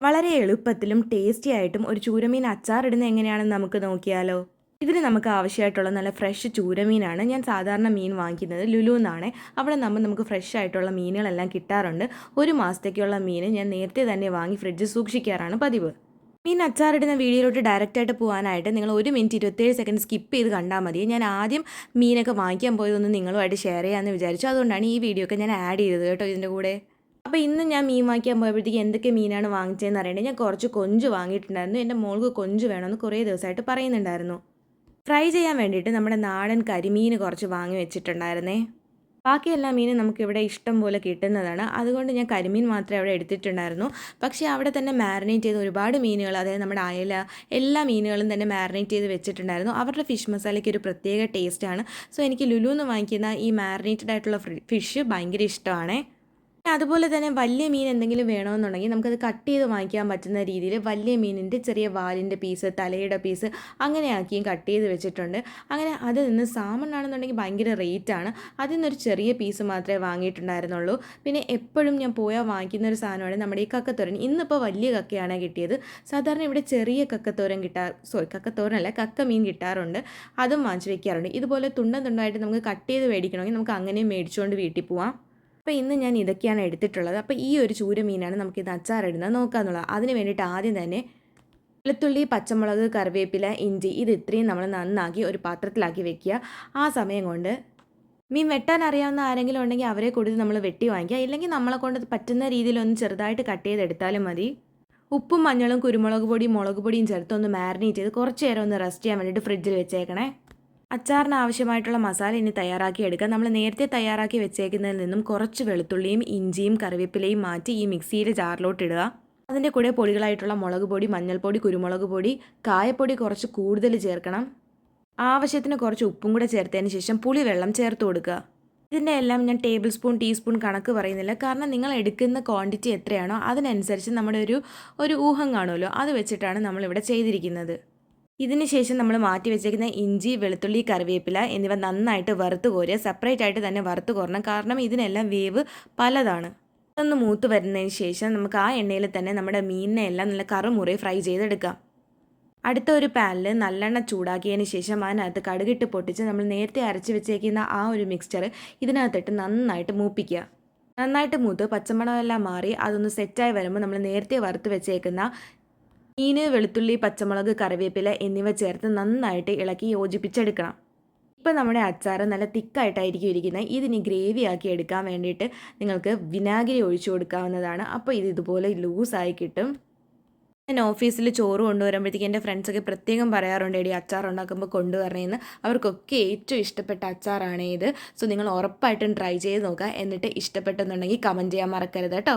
വളരെ എളുപ്പത്തിലും ടേസ്റ്റി ആയിട്ടും ഒരു ചൂരമീൻ അച്ചാറിടുന്നത് എങ്ങനെയാണെന്ന് നമുക്ക് നോക്കിയാലോ. ഇതിന് നമുക്ക് ആവശ്യമായിട്ടുള്ള നല്ല ഫ്രഷ് ചൂരമീനാണ്. ഞാൻ സാധാരണ മീൻ വാങ്ങിക്കുന്നത് ലുലുന്നാണ്. അവിടെ നമുക്ക് ഫ്രഷ് ആയിട്ടുള്ള മീനുകളെല്ലാം കിട്ടാറുണ്ട്. ഒരു മാസത്തേക്കുള്ള മീൻ ഞാൻ നേരത്തെ തന്നെ വാങ്ങി ഫ്രിഡ്ജിൽ സൂക്ഷിക്കാറാണ് പതിവ്. മീൻ അച്ചാറിടുന്ന വീഡിയോയിലോട്ട് ഡയറക്റ്റായിട്ട് പോകാനായിട്ട് നിങ്ങൾ 1 മിനിറ്റ് 27 സെക്കൻഡ് സ്കിപ്പ് ചെയ്ത് കണ്ടാൽ മതി. ഞാൻ ആദ്യം മീനൊക്കെ വാങ്ങിക്കാൻ പോയതൊന്ന് നിങ്ങളുമായിട്ട് ഷെയർ ചെയ്യാമെന്ന് വിചാരിച്ചു. അതുകൊണ്ടാണ് ഈ വീഡിയോ ഒക്കെ ഞാൻ ആഡ് ചെയ്തത് കേട്ടോ ഇതിൻ്റെ കൂടെ. അപ്പോൾ ഇന്ന് ഞാൻ മീൻ വാങ്ങിക്കാൻ പോയപ്പോഴത്തേക്ക് എന്തൊക്കെ മീനാണ് വാങ്ങിച്ചതെന്ന് അറിയണ്ടേ. ഞാൻ കുറച്ച് കൊഞ്ച് വാങ്ങിയിട്ടുണ്ടായിരുന്നു. എൻ്റെ മോൾക്ക് കൊഞ്ച് വേണമെന്ന് കുറേ ദിവസമായിട്ട് പറയുന്നുണ്ടായിരുന്നു. ഫ്രൈ ചെയ്യാൻ വേണ്ടിയിട്ട് നമ്മുടെ നാടൻ കരിമീൻ കുറച്ച് വാങ്ങി വെച്ചിട്ടുണ്ടായിരുന്നേ. ബാക്കി എല്ലാ മീനും നമുക്കിവിടെ ഇഷ്ടം പോലെ കിട്ടുന്നതാണ്. അതുകൊണ്ട് ഞാൻ കരിമീൻ മാത്രമേ അവിടെ എടുത്തിട്ടുണ്ടായിരുന്നു. പക്ഷേ അവിടെ തന്നെ മാരിനേറ്റ് ചെയ്ത് ഒരുപാട് മീനുകൾ, അതായത് നമ്മുടെ അയല, എല്ലാ മീനുകളും തന്നെ മാരിനേറ്റ് ചെയ്ത് വെച്ചിട്ടുണ്ടായിരുന്നു. അവരുടെ ഫിഷ് മസാലയ്ക്ക് ഒരു പ്രത്യേക ടേസ്റ്റാണ്. സോ എനിക്ക് ലുലുന്ന് വാങ്ങിക്കുന്ന ഈ മാരിനേറ്റഡ് ആയിട്ടുള്ള ഫിഷ് ഭയങ്കര ഇഷ്ടമാണ്. അതുപോലെ തന്നെ വലിയ മീൻ എന്തെങ്കിലും വേണമെന്നുണ്ടെങ്കിൽ നമുക്കത് കട്ട് ചെയ്ത് വാങ്ങിക്കാൻ പറ്റുന്ന രീതിയിൽ വലിയ മീനിൻ്റെ ചെറിയ വാലിൻ്റെ പീസ്, തലയുടെ പീസ് അങ്ങനെ ആക്കിയും കട്ട് ചെയ്ത് വെച്ചിട്ടുണ്ട്. അങ്ങനെ അതിൽ നിന്ന് സാമൺ ആണെന്നുണ്ടെങ്കിൽ ഭയങ്കര റേറ്റാണ്. അതിൽ നിന്നൊരു ചെറിയ പീസ് മാത്രമേ വാങ്ങിയിട്ടുണ്ടായിരുന്നുള്ളൂ. പിന്നെ എപ്പോഴും ഞാൻ പോയാൽ വാങ്ങിക്കുന്ന ഒരു സാധനമാണ് നമ്മുടെ ഈ കക്കത്തോരൻ. ഇന്നിപ്പോൾ വലിയ കക്കയാണ് കിട്ടിയത്. സാധാരണ ഇവിടെ ചെറിയ കക്കത്തോരൻ കക്കത്തോരനല്ല, കക്ക മീൻ കിട്ടാറുണ്ട്. അതും വാങ്ങിച്ച് വെക്കാറുണ്ട്. ഇതുപോലെ തുണ്ടായിട്ട് നമുക്ക് കട്ട് ചെയ്ത് മേടിക്കണമെങ്കിൽ നമുക്ക് അങ്ങനെയും മേടിച്ചുകൊണ്ട് വീട്ടിൽ പോവാം. അപ്പോൾ ഇന്ന് ഞാൻ ഇതൊക്കെയാണ് എടുത്തിട്ടുള്ളത്. അപ്പോൾ ഈ ഒരു ചൂരമീനാണ് നമുക്കിത് അച്ചാറിടുന്നത് നോക്കാമെന്നുള്ളത്. അതിന് വേണ്ടിയിട്ട് ആദ്യം തന്നെ വെളുത്തുള്ളി, പച്ചമുളക്, കറിവേപ്പില, ഇഞ്ചി ഇത് ഇത്രയും നമ്മൾ നന്നാക്കി ഒരു പാത്രത്തിലാക്കി വെക്കുക. ആ സമയം കൊണ്ട് മീൻ വെട്ടാൻ അറിയാവുന്ന ആരെങ്കിലും ഉണ്ടെങ്കിൽ അവരെ കൊടുത്ത് നമ്മൾ വെട്ടി വാങ്ങിക്കുക. ഇല്ലെങ്കിൽ നമ്മളെ കൊണ്ട് പറ്റുന്ന രീതിയിൽ ഒന്ന് ചെറുതായിട്ട് കട്ട് ചെയ്തെടുത്താലും മതി. ഉപ്പും മഞ്ഞളും കുരുമുളക് പൊടിയും മുളക് പൊടിയും ചേർത്ത് ഒന്ന് മാരിനേറ്റ് ചെയ്ത് കുറച്ച് നേരം ഒന്ന് റെസ്റ്റ് ചെയ്യാൻ വേണ്ടിയിട്ട് ഫ്രിഡ്ജിൽ വെച്ചേക്കണേ. അച്ചാറിന് ആവശ്യമായിട്ടുള്ള മസാല ഇനി തയ്യാറാക്കി എടുക്കാം. നമ്മൾ നേരത്തെ തയ്യാറാക്കി വെച്ചേക്കുന്നതിൽ നിന്നും കുറച്ച് വെളുത്തുള്ളിയും ഇഞ്ചിയും കറിവേപ്പിലയും മാറ്റി ഈ മിക്സിയിൽ ജാറിലോട്ട് ഇടുക. അതിൻ്റെ കൂടെ പൊടികളായിട്ടുള്ള മുളക് പൊടി, മഞ്ഞൾപ്പൊടി, കുരുമുളക് പൊടി, കായപ്പൊടി കുറച്ച് കൂടുതൽ ചേർക്കണം. ആവശ്യത്തിന് കുറച്ച് ഉപ്പും കൂടെ ചേർത്തതിന് ശേഷം പുളിവെള്ളം ചേർത്ത് കൊടുക്കുക. ഇതിൻ്റെ എല്ലാം ഞാൻ ടേബിൾ സ്പൂൺ, ടീസ്പൂൺ കണക്ക് പറയുന്നില്ല. കാരണം നിങ്ങൾ എടുക്കുന്ന ക്വാണ്ടിറ്റി എത്രയാണോ അതിനനുസരിച്ച് നമ്മുടെ ഒരു ഊഹം കാണുമല്ലോ, അത് വെച്ചിട്ടാണ് നമ്മളിവിടെ ചെയ്തിരിക്കുന്നത്. ഇതിന് ശേഷം നമ്മൾ മാറ്റി വെച്ചേക്കുന്ന ഇഞ്ചി, വെളുത്തുള്ളി, കറിവേപ്പില എന്നിവ നന്നായിട്ട് വറുത്ത് കോരുക. സെപ്പറേറ്റ് ആയിട്ട് തന്നെ വറുത്ത് കോരണം. കാരണം ഇതിനെല്ലാം വേവ് പലതാണ്. അതൊന്ന് മൂത്ത് വരുന്നതിന് ശേഷം നമുക്ക് ആ എണ്ണയിൽ തന്നെ നമ്മുടെ മീനിനെ എല്ലാം നല്ല കറുമുറി ഫ്രൈ ചെയ്തെടുക്കാം. അടുത്ത ഒരു പാനിൽ നല്ലെണ്ണ ചൂടാക്കിയതിന് ശേഷം അതിനകത്ത് കടുകിട്ട് പൊട്ടിച്ച് നമ്മൾ നേരത്തെ അരച്ച് വെച്ചേക്കുന്ന ആ ഒരു മിക്സ്ചർ ഇതിനകത്തിട്ട് നന്നായിട്ട് മൂപ്പിക്കുക. നന്നായിട്ട് മൂത്ത് പച്ചമണമെല്ലാം മാറി അതൊന്ന് സെറ്റായി വരുമ്പോൾ നമ്മൾ നേരത്തെ വറുത്ത് വെച്ചേക്കുന്ന മീൻ, വെളുത്തുള്ളി, പച്ചമുളക്, കറിവേപ്പില എന്നിവ ചേർത്ത് നന്നായിട്ട് ഇളക്കി യോജിപ്പിച്ചെടുക്കണം. ഇപ്പം നമ്മുടെ അച്ചാർ നല്ല തിക്കായിട്ടായിരിക്കും ഇരിക്കുന്നത്. ഇതിനി ഗ്രേവി ആക്കി എടുക്കാൻ വേണ്ടിയിട്ട് നിങ്ങൾക്ക് വിനാഗിരി ഒഴിച്ചു കൊടുക്കാവുന്നതാണ്. അപ്പോൾ ഇതുപോലെ ലൂസായി കിട്ടും. ഞാൻ ഓഫീസിൽ ചോറ് കൊണ്ടുവരുമ്പോഴത്തേക്ക് എൻ്റെ ഫ്രണ്ട്സൊക്കെ പ്രത്യേകം പറയാറുണ്ട്, എടി അച്ചാർ ഉണ്ടാക്കുമ്പോൾ കൊണ്ടുവരണേന്ന്. അവർക്കൊക്കെ ഏറ്റവും ഇഷ്ടപ്പെട്ട അച്ചാറാണ് ഇത്. സോ നിങ്ങൾ ഉറപ്പായിട്ടും ട്രൈ ചെയ്ത് നോക്കുക. എന്നിട്ട് ഇഷ്ടപ്പെട്ടെന്നുണ്ടെങ്കിൽ കമൻറ്റ് ചെയ്യാൻ മറക്കരുത് കേട്ടോ.